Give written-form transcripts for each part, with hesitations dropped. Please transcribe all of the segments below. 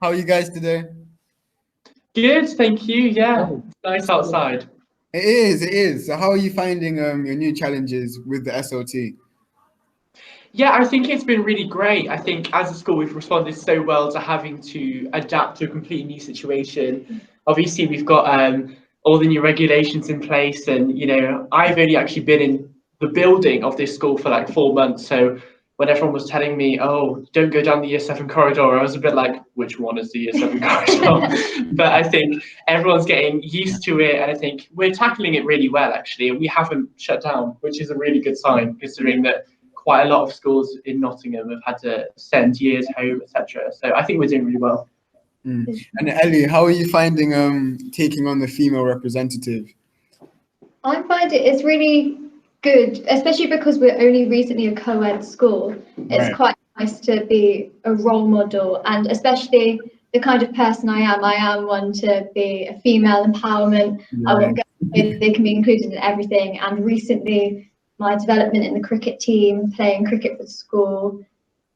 How are you guys today? Good, thank you. Yeah, Oh, nice outside. it is, it is. So how are you finding your new challenges with the SLT? Yeah, I think it's been really great. I think as a school, we've responded so well to having to adapt to a completely new situation. Obviously, we've got all the new regulations in place, and I've only actually been in the building of this school for like 4 months. So when everyone was telling me, "Oh, don't go down the Year 7 corridor," I was a bit like, "Which one is the Year 7 corridor?" But I think everyone's getting used to it, and I think we're tackling it really well. Actually, we haven't shut down, which is a really good sign, considering that quite a lot of schools in Nottingham have had to send years home, etc. So I think we're doing really well. Mm. And Ellie, how are you finding taking on the female representative? I find it's really good, especially because we're only recently a co-ed school. It's Right. quite nice to be a role model, and especially the kind of person I am. I am one to be a female empowerment. I Right. want girls, they can be included in everything. And recently, my development in the cricket team, playing cricket for the school,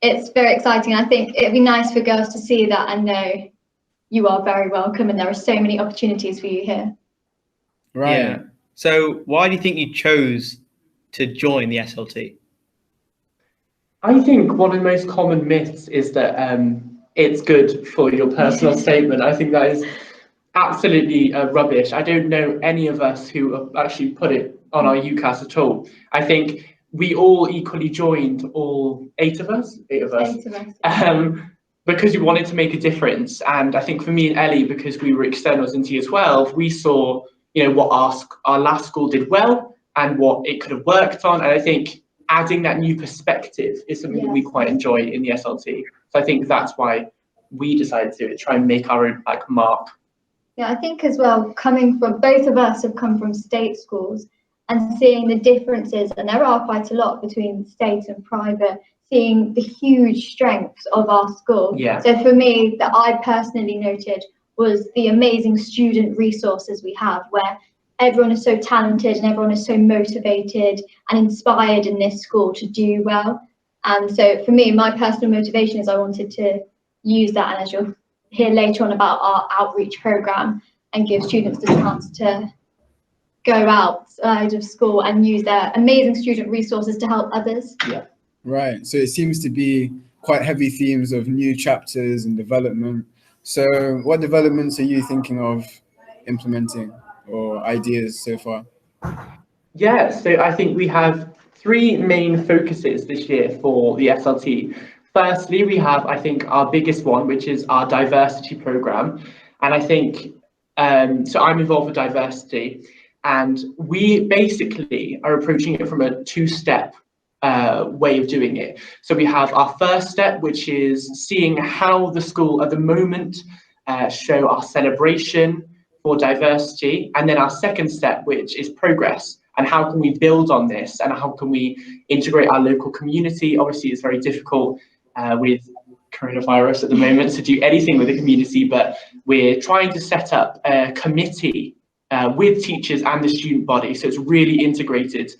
it's very exciting. I think it'd be nice for girls to see that and know you are very welcome, and there are so many opportunities for you here. Right. Yeah. So why do you think you chose to join the SLT? I think one of the most common myths is that it's good for your personal statement. I think that is absolutely rubbish. I don't know any of us who have actually put it on our UCAS at all. I think we all equally joined, all eight of us, because we wanted to make a difference. And I think for me and Ellie, because we were externals into Year 12, we saw, what our last school did well and what it could have worked on. And I think adding that new perspective is something that we quite enjoy in the SLT. So I think that's why we decided to try and make our own mark. Yeah, I think as well, coming from, both of us have come from state schools, and seeing the differences, and there are quite a lot between state and private, seeing the huge strengths of our school. Yeah. So for me, that I personally noted was the amazing student resources we have, where everyone is so talented and everyone is so motivated and inspired in this school to do well. And so for me, my personal motivation is I wanted to use that, and as you'll hear later on about our outreach program, and give students the chance to go outside of school and use their amazing student resources to help others. Yeah. Right. So it seems to be quite heavy themes of new chapters and development. So what developments are you thinking of implementing or ideas so far? Yeah, so I think we have three main focuses this year for the SLT. Firstly, we have, I think, our biggest one, which is our diversity program. And I think, so I'm involved with diversity, and we basically are approaching it from a two-step way of doing it. So we have our first step, which is seeing how the school at the moment show our celebration for diversity, and then our second step, which is progress, and how can we build on this, and how can we integrate our local community. Obviously, it's very difficult with coronavirus at the moment to do anything with the community, but we're trying to set up a committee with teachers and the student body, so it's really integrated,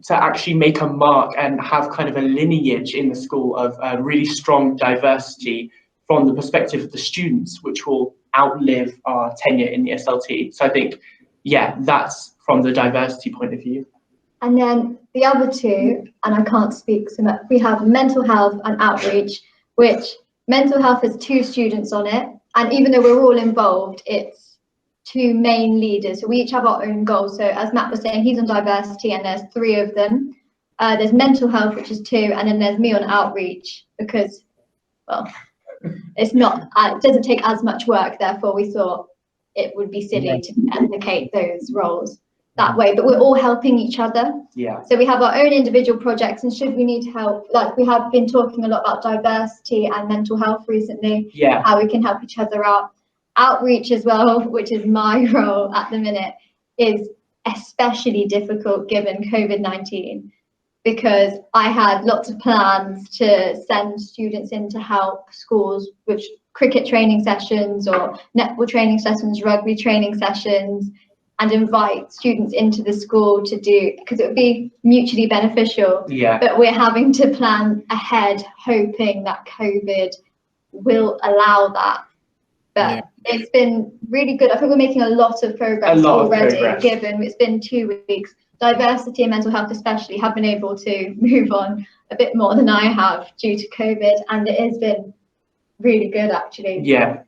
to actually make a mark and have kind of a lineage in the school of really strong diversity from the perspective of the students, which will outlive our tenure in the SLT. So I think, yeah, that's from the diversity point of view. And then the other two, and I can't speak so much, we have mental health and outreach, which mental health has two students on it. And even though we're all involved, it's two main leaders. So we each have our own goals. So as Matt was saying, he's on diversity and there's three of them. There's mental health, which is two, and then there's me on outreach, because, well, it's not, it doesn't take as much work. Therefore, we thought it would be silly to duplicate those roles that way, but we're all helping each other. Yeah. So we have our own individual projects, and should we need help, like we have been talking a lot about diversity and mental health recently, Yeah. how we can help each other out. Outreach as well, which is my role at the minute, is especially difficult given COVID-19, because I had lots of plans to send students in to help schools with cricket training sessions or netball training sessions, rugby training sessions, and invite students into the school to do, because it would be mutually beneficial. Yeah. But we're having to plan ahead, hoping that COVID will allow that. But Yeah. it's been really good. I think we're making a lot of progress already, given it's been 2 weeks. Diversity and mental health especially have been able to move on a bit more than I have due to COVID, and it has been really good actually. Yeah.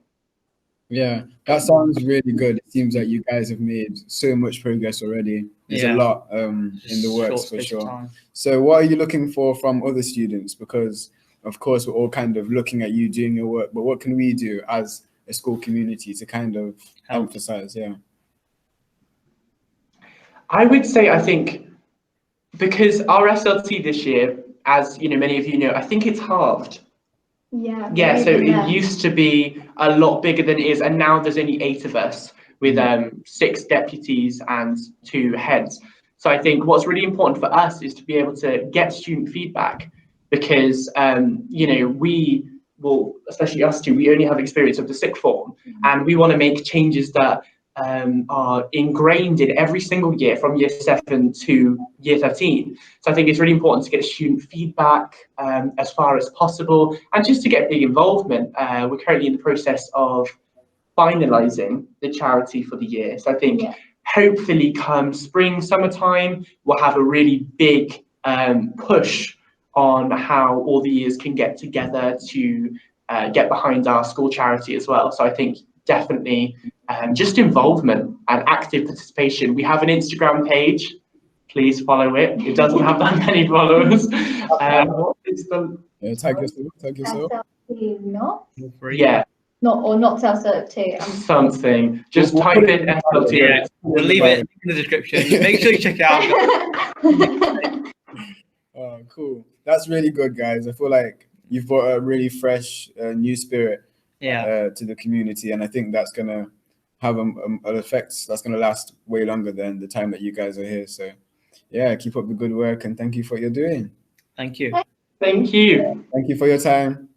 Yeah, that sounds really good. It seems like you guys have made so much progress already. There's Yeah. a lot in the Short works for space of sure. time. So what are you looking for from other students? Because of course we're all kind of looking at you doing your work, but what can we do as a school community to kind of Help. emphasize? Yeah. I would say, I think, because our SLT this year, as you know, many of you know, I think it's halved. Yeah. Yeah, so really it less. used to be a lot bigger than it is, and now there's only 8 of us with 6 deputies and 2 heads. So I think what's really important for us is to be able to get student feedback, because you know, we will, especially us two, we only have experience of the sixth form, and we want to make changes that are ingrained in every single year from year 7 to year 13. So I think it's really important to get student feedback as far as possible, and just to get big involvement. We're currently in the process of finalising the charity for the year. So I think hopefully come spring, summertime, we'll have a really big push on how all the years can get together to get behind our school charity as well. So I think definitely just involvement and active participation. We have an Instagram page. Please follow it. It doesn't have that many followers. What is the... Tag yourself. SLT not? Yeah, Not SLT. something. Just We'll type put in it SLT. Yeah, we'll leave it in the description. Make sure you check it out. Oh, cool. That's really good, guys. I feel like you've brought a really fresh, new spirit to the community, and I think that's gonna have an effect that's gonna last way longer than the time that you guys are here. So, yeah, keep up the good work, and thank you for what you're doing. Thank you. Thank you. Thank you for your time.